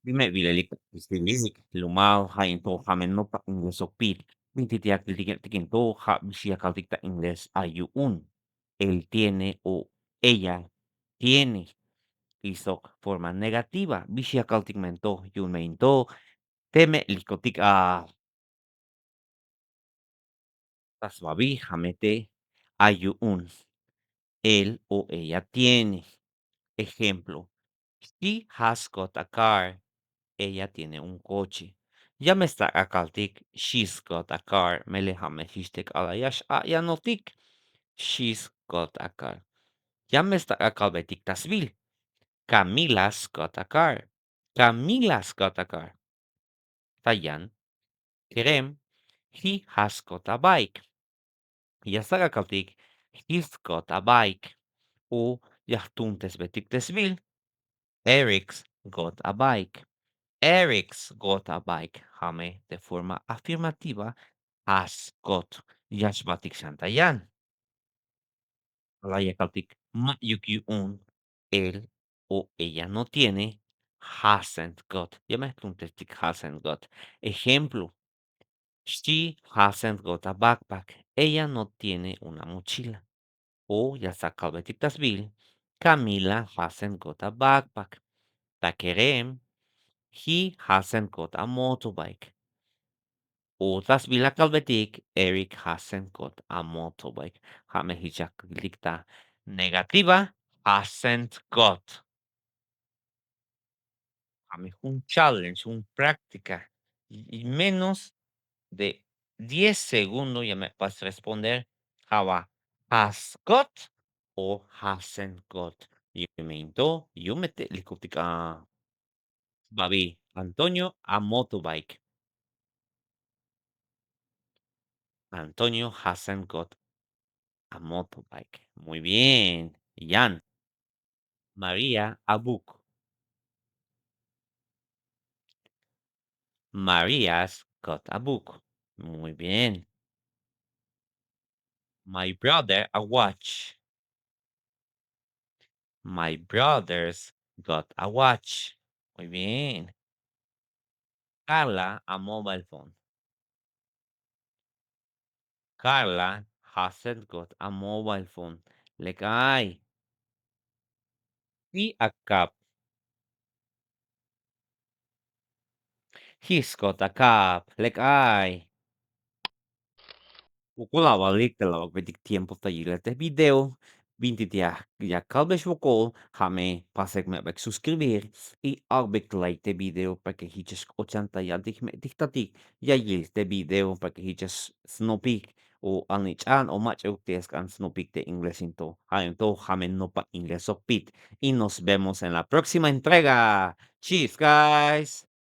Dime bilelik istilisik lumaw hainto hamen no pa ingresopil tikinto ha misiakaltikta ingles ayu'un. Él tiene o ella tiene. Isok forma negativa misiakaltikmento yumeinto teme likotik taswabi hamete ayu'un. Él o ella tiene. Ejemplo, she has got a car. Ella tiene un coche. Yamesta akaltik, she's got a car. Melehame hishtek alayash ayanotik. She's got a car. Yamesta akalbetik tasvil. Camila's got a car. Camila's got a car. Tayan, kerem, he has got a bike. Yasta akaltik, he's got a bike. O yahtuntes betik tasvil. Eric's got a bike. Eric's got a bike. Jame de forma afirmativa has got. Yashbatik Shantayan. Alayakaltik ma yuki un. Él o ella no tiene. Hasn't got. Ya me contesté hasn't got. Ejemplo. She hasn't got a backpack. Ella no tiene una mochila. O ya saca Tasbil. Camila hasn't got a backpack. Takerem. He hasn't got a motorbike. Otras vila kalbetik, Eric hasn't got a motorbike. Hame hijak dicta negativa, hasn't got. Hame un challenge, un práctica. Y menos de 10 segundos ya me vas a responder. Hava has got o hasn't got. Y me into, yo me te likutika. Babi, Antonio a motorbike. Antonio hasn't got a motorbike. Muy bien. Jan. María a book. Maria's got a book. Muy bien. My brother a watch. My brother's got a watch. Muy bien. Carla a mobile phone. Carla hasn't got a mobile phone. Lekay. He a cup. He's got a cup. Lekay. Ukula balik talaga pwede tiempo tayo te video. Binti dia ya kalbes vokol hame pasek me bek suscribir y arbek like te video para que hiches 80 ya dik me diktatik ya yil te video para que hiches snopik o anichan o mach uktes kan snopik te ingles into to hame no pa ingles pit y nos vemos en la próxima entrega. Cheers guys.